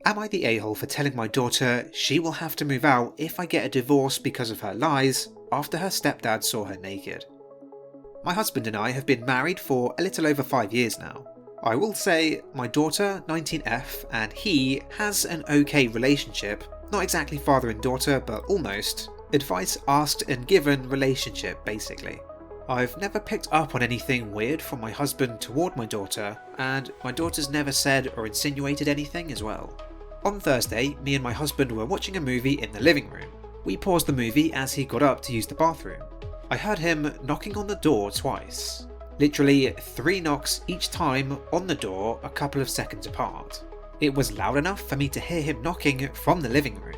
Am I the a-hole for telling my daughter she will have to move out if I get a divorce because of her lies after her stepdad saw her naked? My husband and I have been married for a little over 5 years now. I will say my daughter, 19F, and he has an okay relationship, not exactly father and daughter, but almost. Advice asked and given relationship, basically. I've never picked up on anything weird from my husband toward my daughter, and my daughter's never said or insinuated anything as well. On Thursday, me and my husband were watching a movie in the living room. We paused the movie as he got up to use the bathroom. I heard him knocking on the door twice. Literally 3 knocks each time on the door a couple of seconds apart. It was loud enough for me to hear him knocking from the living room.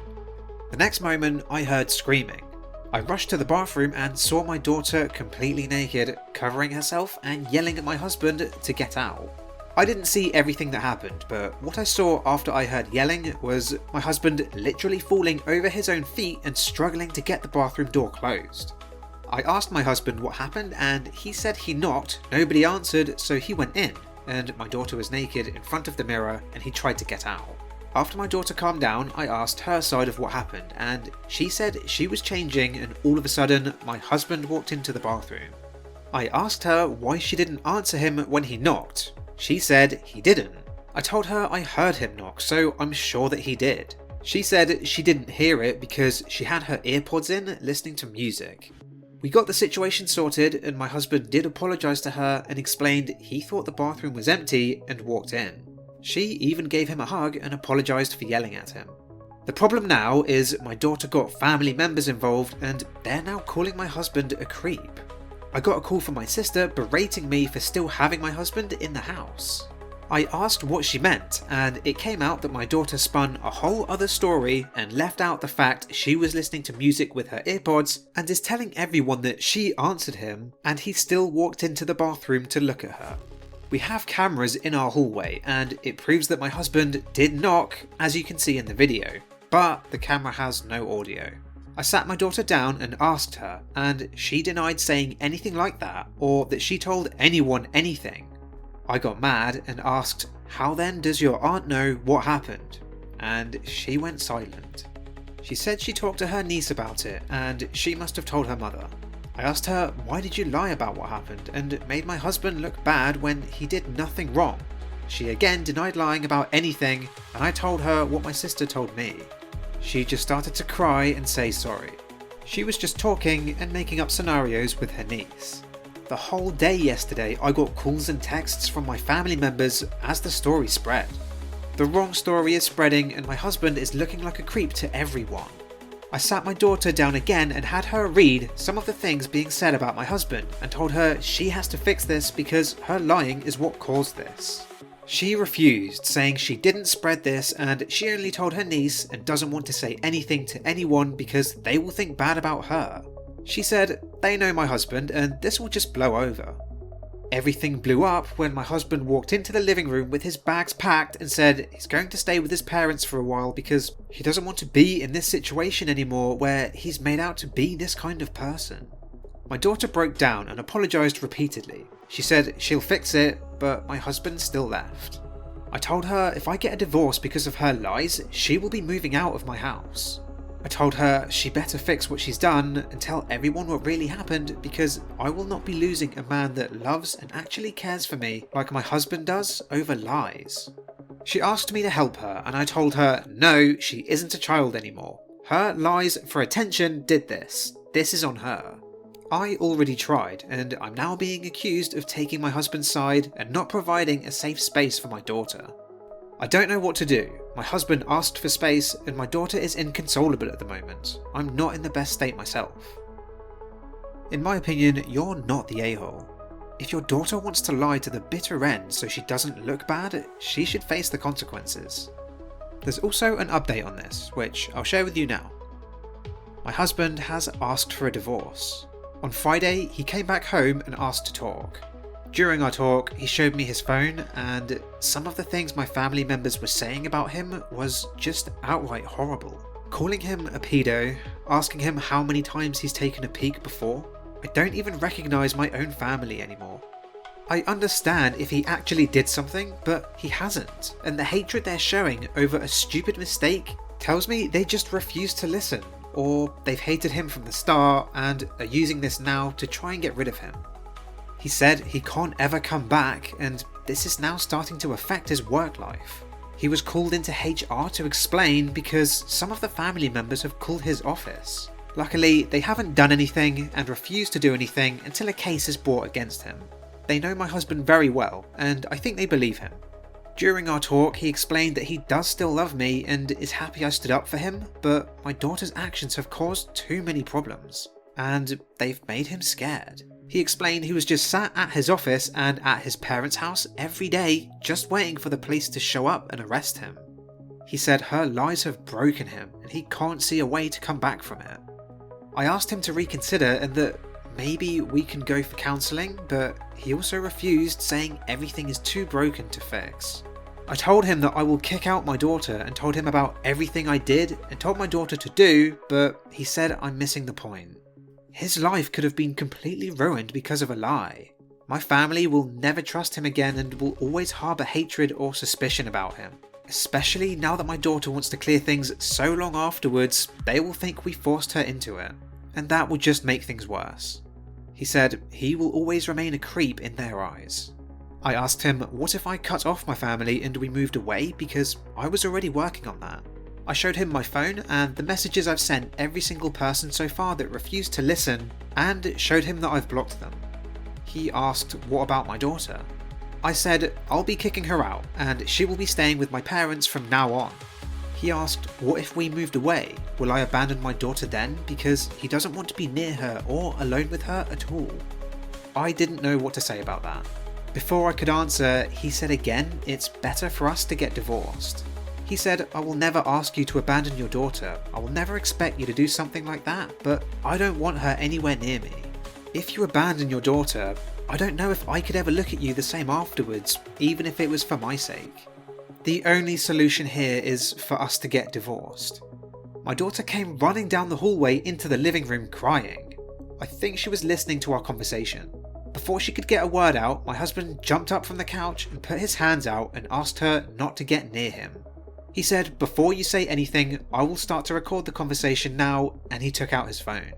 The next moment I heard screaming. I rushed to the bathroom and saw my daughter completely naked, covering herself and yelling at my husband to get out. I didn't see everything that happened, but what I saw after I heard yelling was my husband literally falling over his own feet and struggling to get the bathroom door closed. I asked my husband what happened and he said he knocked, nobody answered, so he went in, and my daughter was naked in front of the mirror and he tried to get out. After my daughter calmed down, I asked her side of what happened, and she said she was changing and all of a sudden my husband walked into the bathroom. I asked her why she didn't answer him when he knocked. She said he didn't. I told her I heard him knock, so I'm sure that he did. She said she didn't hear it because she had her earpods in listening to music. We got the situation sorted and my husband did apologise to her and explained he thought the bathroom was empty and walked in. She even gave him a hug and apologised for yelling at him. The problem now is my daughter got family members involved and they're now calling my husband a creep. I got a call from my sister berating me for still having my husband in the house. I asked what she meant and it came out that my daughter spun a whole other story and left out the fact she was listening to music with her earpods and is telling everyone that she answered him and he still walked into the bathroom to look at her. We have cameras in our hallway and it proves that my husband did knock, as you can see in the video, but the camera has no audio. I sat my daughter down and asked her, and she denied saying anything like that or that she told anyone anything. I got mad and asked, "How then does your aunt know what happened?" And she went silent. She said she talked to her niece about it and she must have told her mother. I asked her, why did you lie about what happened and made my husband look bad when he did nothing wrong? She again denied lying about anything and I told her what my sister told me. She just started to cry and say sorry. She was just talking and making up scenarios with her niece. The whole day yesterday I got calls and texts from my family members as the story spread. The wrong story is spreading and my husband is looking like a creep to everyone. I sat my daughter down again and had her read some of the things being said about my husband and told her she has to fix this because her lying is what caused this. She refused, saying she didn't spread this and she only told her niece and doesn't want to say anything to anyone because they will think bad about her. She said they know my husband and this will just blow over. Everything blew up when my husband walked into the living room with his bags packed and said he's going to stay with his parents for a while because he doesn't want to be in this situation anymore where he's made out to be this kind of person. My daughter broke down and apologised repeatedly. She said she'll fix it, but my husband still left. I told her if I get a divorce because of her lies, she will be moving out of my house. I told her she better fix what she's done and tell everyone what really happened because I will not be losing a man that loves and actually cares for me like my husband does over lies. She asked me to help her and I told her no, she isn't a child anymore. Her lies for attention did this. This is on her. I already tried and I'm now being accused of taking my husband's side and not providing a safe space for my daughter. I don't know what to do. My husband asked for space and my daughter is inconsolable at the moment. I'm not in the best state myself. In my opinion, you're not the a-hole. If your daughter wants to lie to the bitter end so she doesn't look bad, she should face the consequences. There's also an update on this, which I'll share with you now. My husband has asked for a divorce. On Friday, he came back home and asked to talk. During our talk, he showed me his phone and some of the things my family members were saying about him was just outright horrible. Calling him a pedo, asking him how many times he's taken a peek before. I don't even recognise my own family anymore. I understand if he actually did something, but he hasn't, and the hatred they're showing over a stupid mistake tells me they just refuse to listen, or they've hated him from the start and are using this now to try and get rid of him. He said he can't ever come back, and this is now starting to affect his work life. He was called into HR to explain because some of the family members have called his office. Luckily, they haven't done anything and refuse to do anything until a case is brought against him. They know my husband very well, and I think they believe him. During our talk, he explained that he does still love me and is happy I stood up for him, but my daughter's actions have caused too many problems, and they've made him scared. He explained he was just sat at his office and at his parents' house every day, just waiting for the police to show up and arrest him. He said her lies have broken him and he can't see a way to come back from it. I asked him to reconsider and that maybe we can go for counselling, but he also refused, saying everything is too broken to fix. I told him that I will kick out my daughter and told him about everything I did and told my daughter to do, but he said I'm missing the point. His life could have been completely ruined because of a lie. My family will never trust him again and will always harbour hatred or suspicion about him. Especially now that my daughter wants to clear things so long afterwards, they will think we forced her into it. And that will just make things worse. He said he will always remain a creep in their eyes. I asked him what if I cut off my family and we moved away, because I was already working on that. I showed him my phone and the messages I've sent every single person so far that refused to listen, and showed him that I've blocked them. He asked what about my daughter. I said I'll be kicking her out and she will be staying with my parents from now on. He asked what if we moved away, will I abandon my daughter then, because he doesn't want to be near her or alone with her at all. I didn't know what to say about that. Before I could answer, he said again it's better for us to get divorced. He said, I will never ask you to abandon your daughter, I will never expect you to do something like that, but I don't want her anywhere near me. If you abandon your daughter, I don't know if I could ever look at you the same afterwards, even if it was for my sake. The only solution here is for us to get divorced. My daughter came running down the hallway into the living room crying. I think she was listening to our conversation. Before she could get a word out, my husband jumped up from the couch and put his hands out and asked her not to get near him. He said, before you say anything, I will start to record the conversation now, and he took out his phone.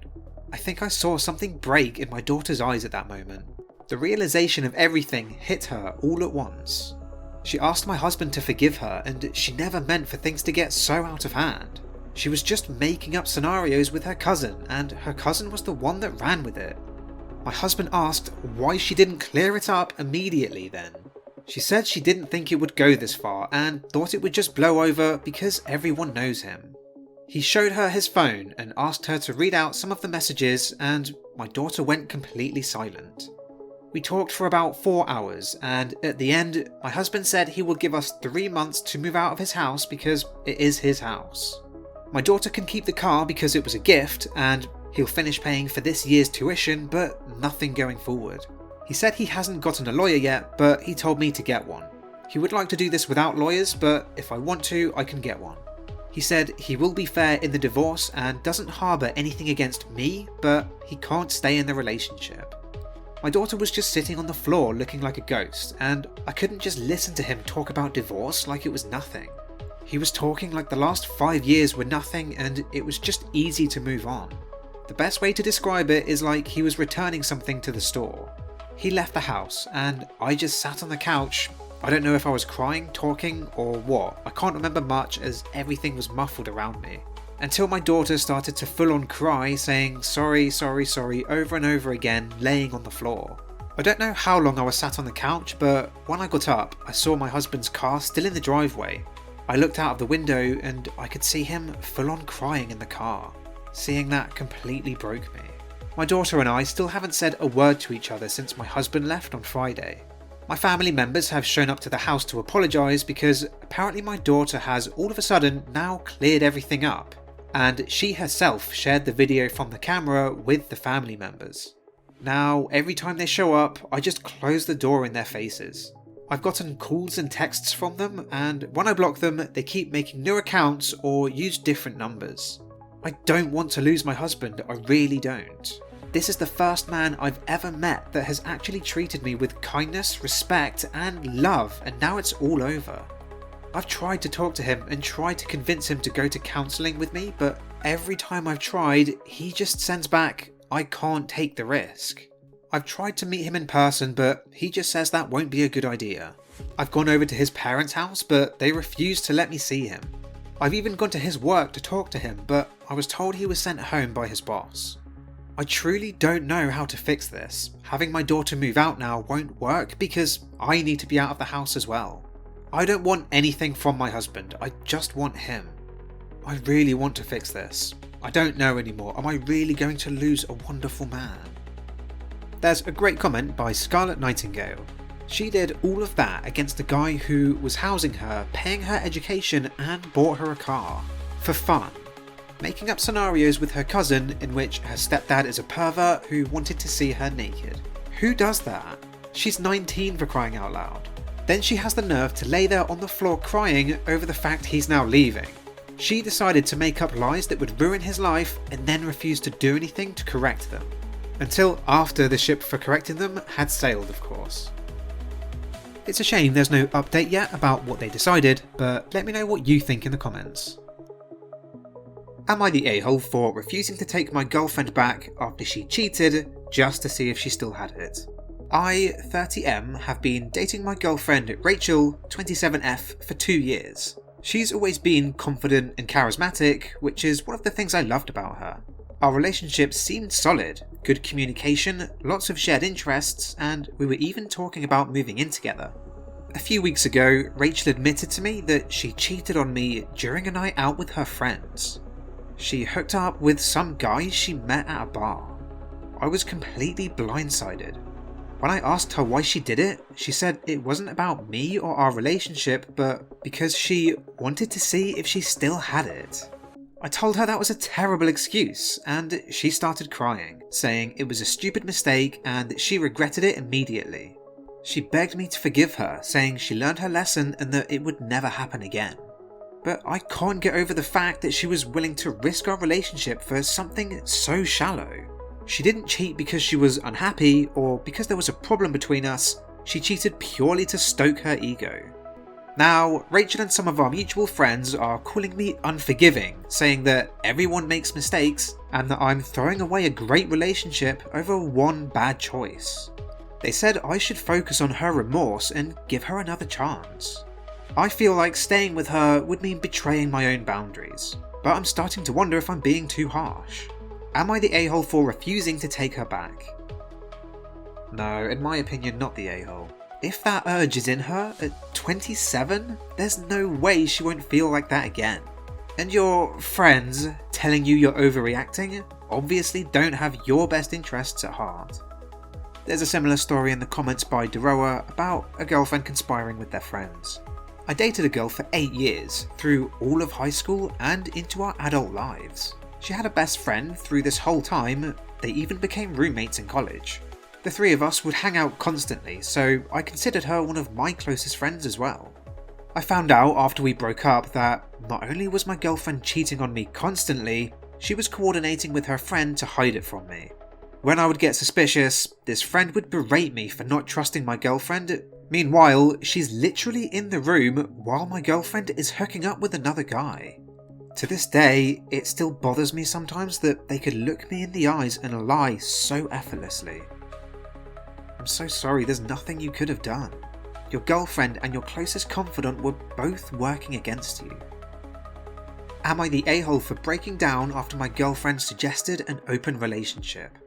I think I saw something break in my daughter's eyes at that moment. The realization of everything hit her all at once. She asked my husband to forgive her, and she never meant for things to get so out of hand. She was just making up scenarios with her cousin, and her cousin was the one that ran with it. My husband asked why she didn't clear it up immediately then. She said she didn't think it would go this far and thought it would just blow over because everyone knows him. He showed her his phone and asked her to read out some of the messages, and my daughter went completely silent. We talked for about 4 hours, and at the end, my husband said he will give us 3 months to move out of his house because it is his house. My daughter can keep the car because it was a gift, and he'll finish paying for this year's tuition, but nothing going forward. He said he hasn't gotten a lawyer yet, but he told me to get one. He would like to do this without lawyers, but if I want to, I can get one. He said he will be fair in the divorce and doesn't harbour anything against me, but he can't stay in the relationship. My daughter was just sitting on the floor looking like a ghost, and I couldn't just listen to him talk about divorce like it was nothing. He was talking like the last 5 years were nothing and it was just easy to move on. The best way to describe it is like he was returning something to the store. He left the house and I just sat on the couch. I don't know if I was crying, talking, or what. I can't remember much as everything was muffled around me. Until my daughter started to full on cry, saying sorry, sorry, sorry over and over again, laying on the floor. I don't know how long I was sat on the couch, but when I got up, I saw my husband's car still in the driveway. I looked out of the window and I could see him full on crying in the car. Seeing that completely broke me. My daughter and I still haven't said a word to each other since my husband left on Friday. My family members have shown up to the house to apologise because apparently my daughter has all of a sudden now cleared everything up, and she herself shared the video from the camera with the family members. Now, every time they show up, I just close the door in their faces. I've gotten calls and texts from them, and when I block them, they keep making new accounts or use different numbers. I don't want to lose my husband, I really don't. This is the first man I've ever met that has actually treated me with kindness, respect, and love, and now it's all over. I've tried to talk to him and tried to convince him to go to counselling with me, but every time I've tried, he just sends back, "I can't take the risk." I've tried to meet him in person, but he just says that won't be a good idea. I've gone over to his parents' house, but they refuse to let me see him. I've even gone to his work to talk to him, but I was told he was sent home by his boss. I truly don't know how to fix this. Having my daughter move out now won't work because I need to be out of the house as well. I don't want anything from my husband, I just want him. I really want to fix this. I don't know anymore. Am I really going to lose a wonderful man? There's a great comment by Scarlet Nightingale. She did all of that against a guy who was housing her, paying her education, and bought her a car. For fun. Making up scenarios with her cousin in which her stepdad is a pervert who wanted to see her naked. Who does that? She's 19 for crying out loud. Then she has the nerve to lay there on the floor crying over the fact he's now leaving. She decided to make up lies that would ruin his life and then refused to do anything to correct them. Until after the ship for correcting them had sailed, of course. It's a shame there's no update yet about what they decided, but let me know what you think in the comments. Am I the a-hole for refusing to take my girlfriend back after she cheated just to see if she still had it? I, 30M, have been dating my girlfriend Rachel, 27F, for 2 years. She's always been confident and charismatic, which is one of the things I loved about her. Our relationship seemed solid, good communication, lots of shared interests, and we were even talking about moving in together. A few weeks ago, Rachel admitted to me that she cheated on me during a night out with her friends. She hooked up with some guy she met at a bar. I was completely blindsided. When I asked her why she did it, she said it wasn't about me or our relationship, but because she wanted to see if she still had it. I told her that was a terrible excuse, and she started crying, saying it was a stupid mistake and she regretted it immediately. She begged me to forgive her, saying she learned her lesson and that it would never happen again. But I can't get over the fact that she was willing to risk our relationship for something so shallow. She didn't cheat because she was unhappy or because there was a problem between us, she cheated purely to stoke her ego. Now, Rachel and some of our mutual friends are calling me unforgiving, saying that everyone makes mistakes and that I'm throwing away a great relationship over one bad choice. They said I should focus on her remorse and give her another chance. I feel like staying with her would mean betraying my own boundaries, but I'm starting to wonder if I'm being too harsh. Am I the a-hole for refusing to take her back? No, in my opinion, not the a-hole. If that urge is in her at 27, there's no way she won't feel like that again. And your friends telling you you're overreacting obviously don't have your best interests at heart. There's a similar story in the comments by Deroa about a girlfriend conspiring with their friends. I dated a girl for 8 years, through all of high school and into our adult lives. She had a best friend through this whole time, they even became roommates in college. The three of us would hang out constantly, so I considered her one of my closest friends as well. I found out after we broke up that not only was my girlfriend cheating on me constantly, she was coordinating with her friend to hide it from me. When I would get suspicious, this friend would berate me for not trusting my girlfriend. Meanwhile, she's literally in the room while my girlfriend is hooking up with another guy. To this day, it still bothers me sometimes that they could look me in the eyes and lie so effortlessly. I'm so sorry, there's nothing you could have done. Your girlfriend and your closest confidant were both working against you. Am I the a-hole for breaking down after my girlfriend suggested an open relationship?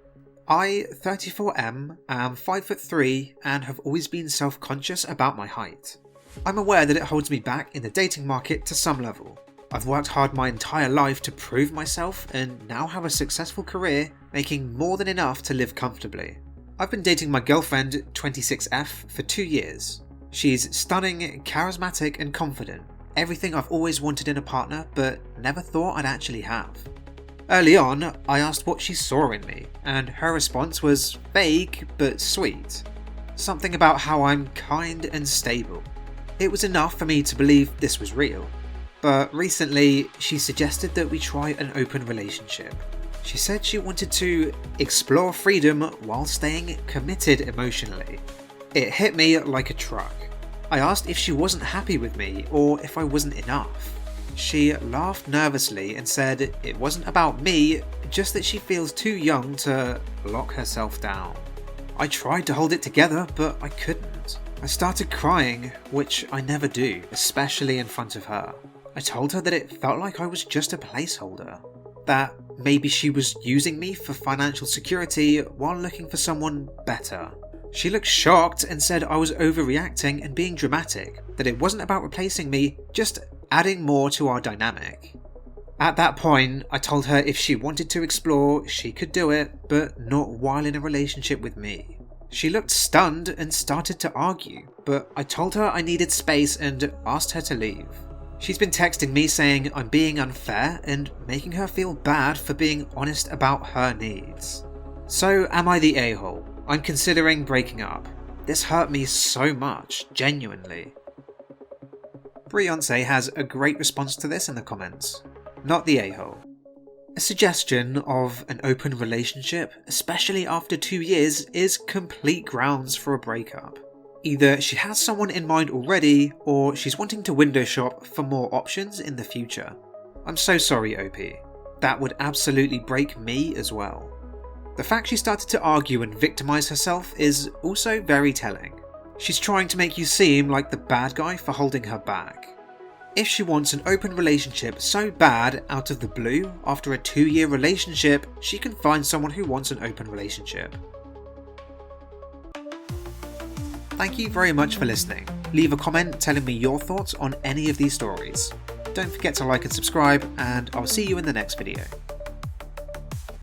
I, 34M, am 5'3" and have always been self-conscious about my height. I'm aware that it holds me back in the dating market to some level. I've worked hard my entire life to prove myself and now have a successful career, making more than enough to live comfortably. I've been dating my girlfriend, 26F, for 2 years. She's stunning, charismatic and confident, everything I've always wanted in a partner but never thought I'd actually have. Early on, I asked what she saw in me, and her response was vague but sweet. Something about how I'm kind and stable. It was enough for me to believe this was real. But recently, she suggested that we try an open relationship. She said she wanted to explore freedom while staying committed emotionally. It hit me like a truck. I asked if she wasn't happy with me or if I wasn't enough. She laughed nervously and said it wasn't about me, just that she feels too young to lock herself down. I tried to hold it together, but I couldn't. I started crying, which I never do, especially in front of her. I told her that it felt like I was just a placeholder. That maybe she was using me for financial security while looking for someone better. She looked shocked and said I was overreacting and being dramatic, that it wasn't about replacing me, just adding more to our dynamic. At that point, I told her if she wanted to explore, she could do it, but not while in a relationship with me. She looked stunned and started to argue, but I told her I needed space and asked her to leave. She's been texting me saying I'm being unfair and making her feel bad for being honest about her needs. So am I the a-hole? I'm considering breaking up. This hurt me so much, genuinely. Beyonce has a great response to this in the comments. Not the a-hole. A suggestion of an open relationship, especially after 2 years, is complete grounds for a breakup. Either she has someone in mind already, or she's wanting to window shop for more options in the future. I'm so sorry, OP. That would absolutely break me as well. The fact she started to argue and victimize herself is also very telling. She's trying to make you seem like the bad guy for holding her back. If she wants an open relationship so bad out of the blue after a 2-year relationship, she can find someone who wants an open relationship. Thank you very much for listening. Leave a comment telling me your thoughts on any of these stories. Don't forget to like and subscribe, and I'll see you in the next video.